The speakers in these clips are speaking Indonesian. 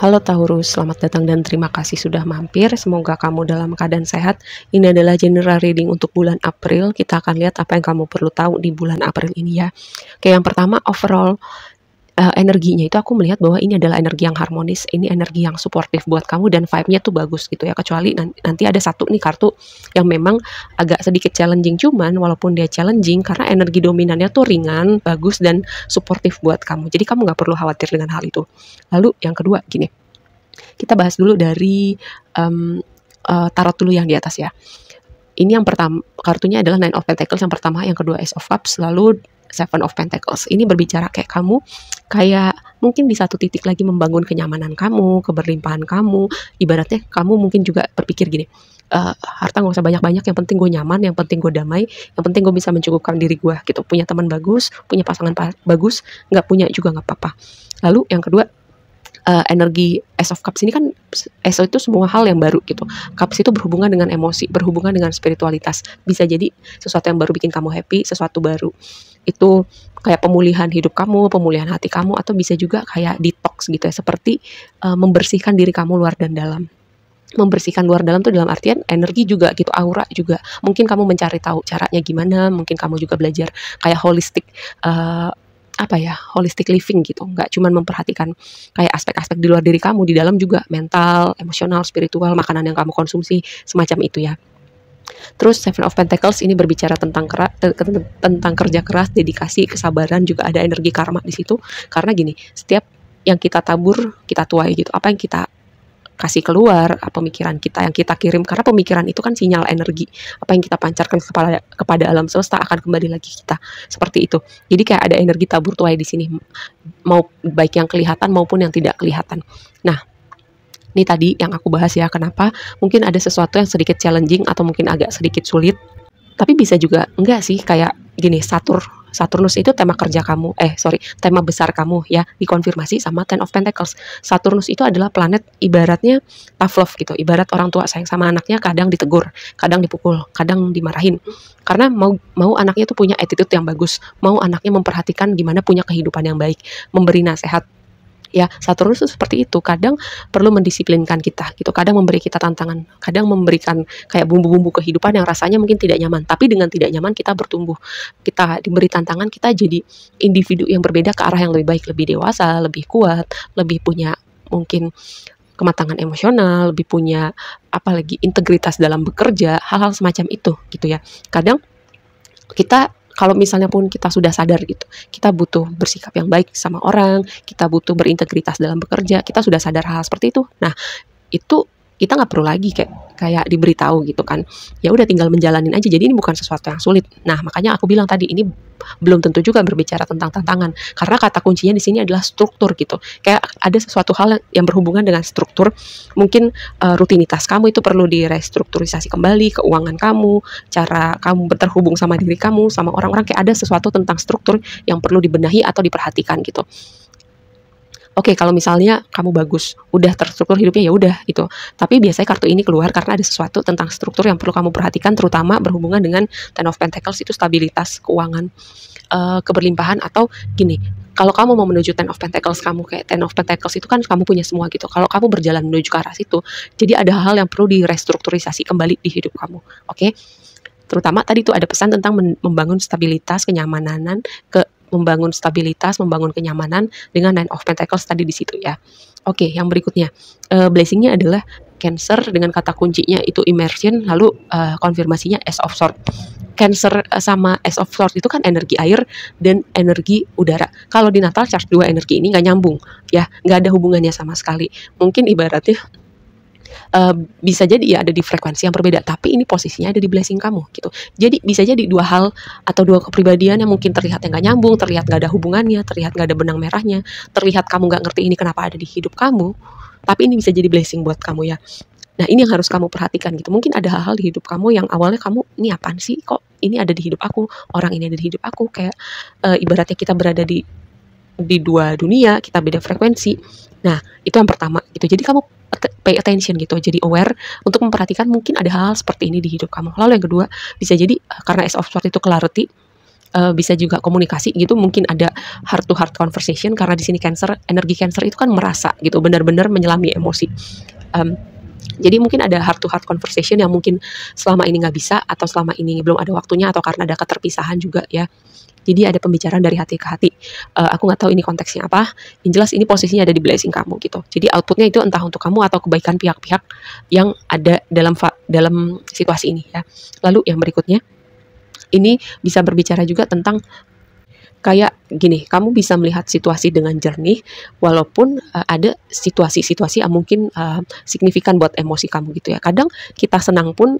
Halo Taurus, selamat datang dan terima kasih sudah mampir. Semoga kamu dalam keadaan sehat. Ini adalah general reading untuk bulan April. Kita akan lihat apa yang kamu perlu tahu di bulan April ini ya. Oke, yang pertama overall energinya itu aku melihat bahwa ini adalah energi yang harmonis, ini energi yang suportif buat kamu dan vibe-nya tuh bagus gitu ya. Kecuali nanti ada satu nih kartu yang memang agak sedikit challenging, cuman walaupun dia challenging karena energi dominannya tuh ringan, bagus dan suportif buat kamu. Jadi kamu nggak perlu khawatir dengan hal itu. Lalu yang kedua gini, kita bahas dulu dari tarot dulu yang di atas ya. Ini yang pertama, kartunya adalah Nine of Pentacles yang pertama, yang kedua Ace of Cups, lalu Seven of Pentacles. Ini berbicara kayak kamu, kayak mungkin di satu titik lagi membangun kenyamanan kamu, keberlimpahan kamu. Ibaratnya kamu mungkin juga berpikir gini, harta gak usah banyak-banyak, yang penting gue nyaman, yang penting gue damai, yang penting gue bisa mencukupkan diri gue gitu. Punya teman bagus, punya pasangan bagus, nggak punya juga nggak apa-apa. Lalu yang kedua, energi Ace of Cups ini kan, Ace itu semua hal yang baru gitu. Cups itu berhubungan dengan emosi, berhubungan dengan spiritualitas. Bisa jadi sesuatu yang baru bikin kamu happy, sesuatu baru. Itu kayak pemulihan hidup kamu, pemulihan hati kamu, atau bisa juga kayak detox gitu ya, seperti membersihkan diri kamu luar dan dalam. Membersihkan luar dalam tuh dalam artian energi juga gitu, aura juga. Mungkin kamu mencari tahu caranya gimana, mungkin kamu juga belajar kayak holistic holistic living gitu, nggak cuma memperhatikan kayak aspek-aspek di luar diri kamu, di dalam juga mental, emosional, spiritual, makanan yang kamu konsumsi, semacam itu ya. Terus Seven of Pentacles ini berbicara tentang tentang kerja keras, dedikasi, kesabaran, juga ada energi karma di situ. Karena gini, setiap yang kita tabur, kita tuai gitu. Apa yang kita kasih keluar, pemikiran kita yang kita kirim, karena pemikiran itu kan sinyal energi. Apa yang kita pancarkan kepada alam semesta akan kembali lagi kita. Seperti itu. Jadi kayak ada energi tabur tuai di sini, mau baik yang kelihatan maupun yang tidak kelihatan. Nah, ini tadi yang aku bahas ya, kenapa mungkin ada sesuatu yang sedikit challenging atau mungkin agak sedikit sulit. Tapi bisa juga enggak sih, kayak gini, Saturnus itu tema kerja kamu, tema besar kamu ya, dikonfirmasi sama Ten of Pentacles. Saturnus itu adalah planet ibaratnya tough love gitu, ibarat orang tua sayang sama anaknya, kadang ditegur, kadang dipukul, kadang dimarahin. Karena mau anaknya tuh punya attitude yang bagus, mau anaknya memperhatikan gimana punya kehidupan yang baik, memberi nasihat. Ya, Saturnus itu seperti itu, kadang perlu mendisiplinkan kita gitu, kadang memberi kita tantangan, kadang memberikan kayak bumbu-bumbu kehidupan yang rasanya mungkin tidak nyaman, tapi dengan tidak nyaman kita bertumbuh, kita diberi tantangan, kita jadi individu yang berbeda ke arah yang lebih baik, lebih dewasa, lebih kuat, lebih punya mungkin kematangan emosional, lebih punya apalagi integritas dalam bekerja, hal-hal semacam itu gitu ya. Kadang kita kalau misalnya pun kita sudah sadar gitu, kita butuh bersikap yang baik sama orang, kita butuh berintegritas dalam bekerja, kita sudah sadar hal seperti itu. Nah, itu kita nggak perlu lagi kayak diberitahu gitu kan. Ya udah tinggal menjalanin aja. Jadi ini bukan sesuatu yang sulit. Nah, makanya aku bilang tadi ini belum tentu juga berbicara tentang tantangan, karena kata kuncinya di sini adalah struktur gitu. Kayak ada sesuatu hal yang berhubungan dengan struktur. Mungkin rutinitas kamu itu perlu direstrukturisasi kembali, keuangan kamu, cara kamu terhubung sama diri kamu, sama orang-orang, kayak ada sesuatu tentang struktur yang perlu dibenahi atau diperhatikan gitu. Oke, kalau misalnya kamu bagus, udah terstruktur hidupnya, ya udah gitu. Tapi biasanya kartu ini keluar karena ada sesuatu tentang struktur yang perlu kamu perhatikan, terutama berhubungan dengan Ten of Pentacles itu stabilitas keuangan, keberlimpahan, atau gini. Kalau kamu mau menuju Ten of Pentacles, kamu kayak Ten of Pentacles itu kan kamu punya semua gitu. Kalau kamu berjalan menuju ke arah situ, jadi ada hal yang perlu direstrukturisasi kembali di hidup kamu. Oke? Terutama tadi tuh ada pesan tentang membangun stabilitas, kenyamanan, membangun stabilitas, membangun kenyamanan dengan Nine of Pentacles tadi di situ ya. Oke, yang berikutnya, blessingnya adalah Cancer dengan kata kuncinya itu immersion, lalu konfirmasinya Ace of Swords. Cancer sama Ace of Swords itu kan energi air dan energi udara. Kalau di Natal chart 2 energi ini nggak nyambung ya, nggak ada hubungannya sama sekali. Mungkin ibaratnya bisa jadi ya ada di frekuensi yang berbeda, tapi ini posisinya ada di blessing kamu gitu. Jadi bisa jadi dua hal atau dua kepribadian yang mungkin terlihat yang gak nyambung, terlihat gak ada hubungannya, terlihat gak ada benang merahnya, terlihat kamu gak ngerti ini kenapa ada di hidup kamu, tapi ini bisa jadi blessing buat kamu ya. Nah, ini yang harus kamu perhatikan gitu. Mungkin ada hal-hal di hidup kamu yang awalnya kamu, ini apaan sih, kok ini ada di hidup aku, orang ini ada di hidup aku, kayak ibaratnya kita berada di dua dunia, kita beda frekuensi. Nah, itu yang pertama gitu. Jadi kamu pay attention gitu, jadi aware untuk memperhatikan mungkin ada hal seperti ini di hidup kamu. Lalu yang kedua, bisa jadi karena Ace of Swords itu clarity, bisa juga komunikasi gitu, mungkin ada heart to heart conversation karena di sini Cancer, energi Cancer itu kan merasa gitu, benar-benar menyelami emosi. Mmm, jadi mungkin ada heart to heart conversation yang mungkin selama ini nggak bisa atau selama ini belum ada waktunya atau karena ada keterpisahan juga ya. Jadi ada pembicaraan dari hati ke hati. Aku nggak tahu ini konteksnya apa, yang jelas ini posisinya ada di blessing kamu gitu. Jadi outputnya itu entah untuk kamu atau kebaikan pihak-pihak yang ada dalam situasi ini ya. Lalu yang berikutnya, ini bisa berbicara juga tentang kayak gini, kamu bisa melihat situasi dengan jernih walaupun ada situasi-situasi yang mungkin signifikan buat emosi kamu gitu ya. Kadang kita senang pun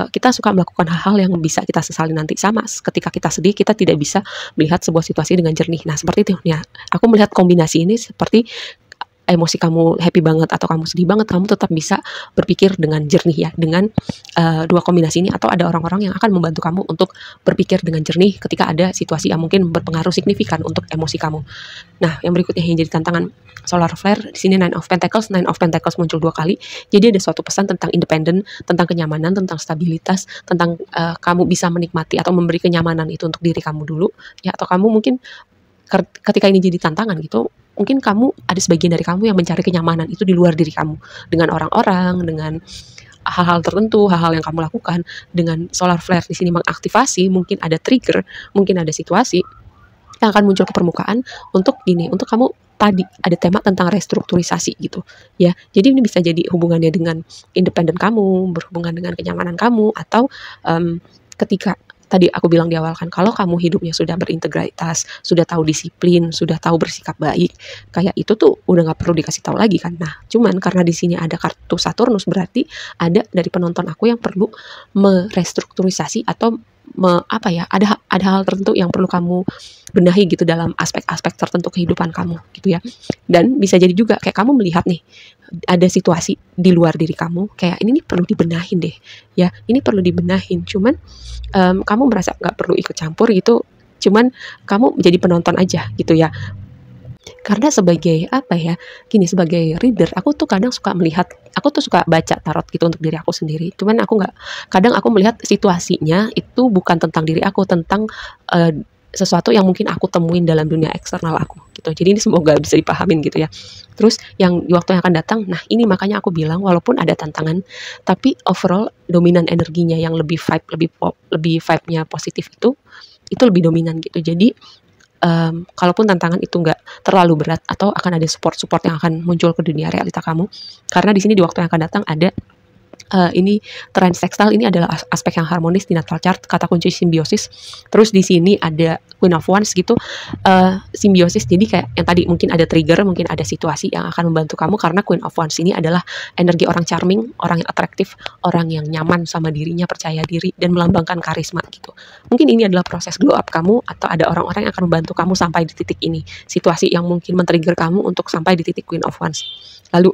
kita suka melakukan hal-hal yang bisa kita sesali nanti. Sama ketika kita sedih, kita tidak bisa melihat sebuah situasi dengan jernih. Nah, seperti itu ya. Aku melihat kombinasi ini seperti emosi kamu happy banget atau kamu sedih banget, kamu tetap bisa berpikir dengan jernih ya, dengan dua kombinasi ini. Atau ada orang-orang yang akan membantu kamu untuk berpikir dengan jernih ketika ada situasi yang mungkin berpengaruh signifikan untuk emosi kamu. Nah, yang berikutnya yang jadi tantangan solar flare di sini Nine of Pentacles. Nine of Pentacles muncul 2 kali. Jadi ada suatu pesan tentang independen, tentang kenyamanan, tentang stabilitas, tentang kamu bisa menikmati atau memberi kenyamanan itu untuk diri kamu dulu ya. Atau kamu mungkin ketika ini jadi tantangan gitu, mungkin kamu ada sebagian dari kamu yang mencari kenyamanan itu di luar diri kamu, dengan orang-orang, dengan hal-hal tertentu, hal-hal yang kamu lakukan. Dengan solar flare di sini mengaktifasi, mungkin ada trigger, mungkin ada situasi yang akan muncul ke permukaan untuk gini, untuk kamu tadi ada tema tentang restrukturisasi gitu ya. Jadi ini bisa jadi hubungannya dengan independen kamu, berhubungan dengan kenyamanan kamu, atau ketika tadi aku bilang di awal kan, kalau kamu hidupnya sudah berintegritas, sudah tahu disiplin, sudah tahu bersikap baik, kayak itu tuh udah nggak perlu dikasih tahu lagi kan. Nah, cuman karena di sini ada kartu Saturnus, berarti ada dari penonton aku yang perlu merestrukturisasi atau ada hal tertentu yang perlu kamu benahi gitu dalam aspek-aspek tertentu kehidupan kamu gitu ya. Dan bisa jadi juga kayak kamu melihat nih ada situasi di luar diri kamu, kayak ini nih perlu dibenahin deh ya, ini perlu dibenahin, cuman kamu merasa nggak perlu ikut campur gitu, cuman kamu jadi penonton aja gitu ya. Karena sebagai sebagai reader, aku tuh kadang suka melihat, aku tuh suka baca tarot gitu untuk diri aku sendiri. Cuman kadang aku melihat situasinya itu bukan tentang diri aku, tentang sesuatu yang mungkin aku temuin dalam dunia eksternal aku gitu. Jadi ini semoga bisa dipahamin gitu ya. Terus yang di waktu yang akan datang, nah ini makanya aku bilang walaupun ada tantangan, tapi overall dominan energinya yang lebih vibe-nya positif itu lebih dominan gitu. Jadi kalaupun tantangan itu nggak terlalu berat atau akan ada support yang akan muncul ke dunia realita kamu, karena di sini di waktu yang akan datang ada ini trend sextile, ini adalah aspek yang harmonis di natal chart, kata kunci simbiosis. Terus di sini ada Queen of Wands gitu, simbiosis. Jadi kayak yang tadi mungkin ada trigger, mungkin ada situasi yang akan membantu kamu, karena Queen of Wands ini adalah energi orang charming, orang yang atraktif, orang yang nyaman sama dirinya, percaya diri, dan melambangkan karisma gitu. Mungkin ini adalah proses glow up kamu, atau ada orang-orang yang akan membantu kamu sampai di titik ini, situasi yang mungkin men-trigger kamu untuk sampai di titik Queen of Wands. Lalu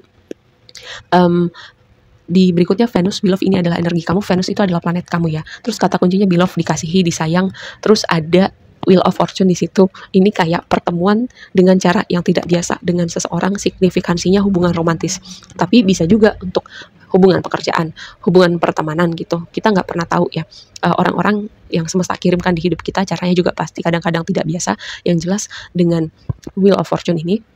di berikutnya Venus, Beloved, ini adalah energi kamu. Venus itu adalah planet kamu ya. Terus kata kuncinya Beloved, dikasihi, disayang. Terus ada Wheel of Fortune di situ. Ini kayak pertemuan dengan cara yang tidak biasa dengan seseorang, signifikansinya hubungan romantis. Tapi bisa juga untuk hubungan pekerjaan, hubungan pertemanan gitu. Kita nggak pernah tahu ya, orang-orang yang semesta kirimkan di hidup kita caranya juga pasti kadang-kadang tidak biasa. Yang jelas dengan Wheel of Fortune ini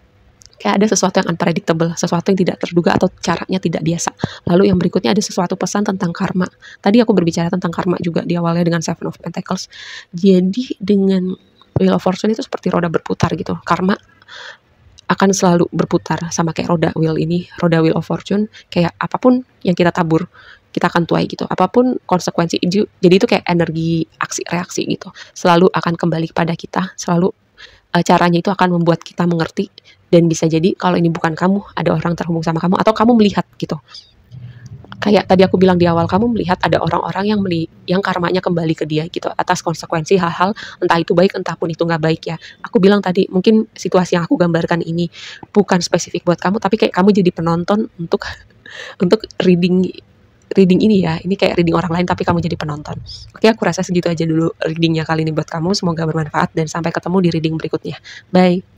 kayak ada sesuatu yang unpredictable, sesuatu yang tidak terduga atau caranya tidak biasa. Lalu yang berikutnya ada sesuatu pesan tentang karma. Tadi aku berbicara tentang karma juga di awalnya dengan Seven of Pentacles. Jadi dengan Wheel of Fortune itu seperti roda berputar gitu. Karma akan selalu berputar sama kayak roda Wheel of Fortune. Kayak apapun yang kita tabur, kita akan tuai gitu. Apapun konsekuensi, jadi itu kayak energi aksi reaksi gitu. Selalu akan kembali kepada kita, selalu caranya itu akan membuat kita mengerti. Dan bisa jadi kalau ini bukan kamu, ada orang terhubung sama kamu, atau kamu melihat gitu. Kayak tadi aku bilang di awal, kamu melihat ada orang-orang yang karmanya kembali ke dia gitu, atas konsekuensi hal-hal, entah itu baik, entah pun itu nggak baik ya. Aku bilang tadi, mungkin situasi yang aku gambarkan ini bukan spesifik buat kamu, tapi kayak kamu jadi penonton untuk reading ini ya. Ini kayak reading orang lain tapi kamu jadi penonton. Oke, aku rasa segitu aja dulu readingnya kali ini buat kamu. Semoga bermanfaat dan sampai ketemu di reading berikutnya. Bye.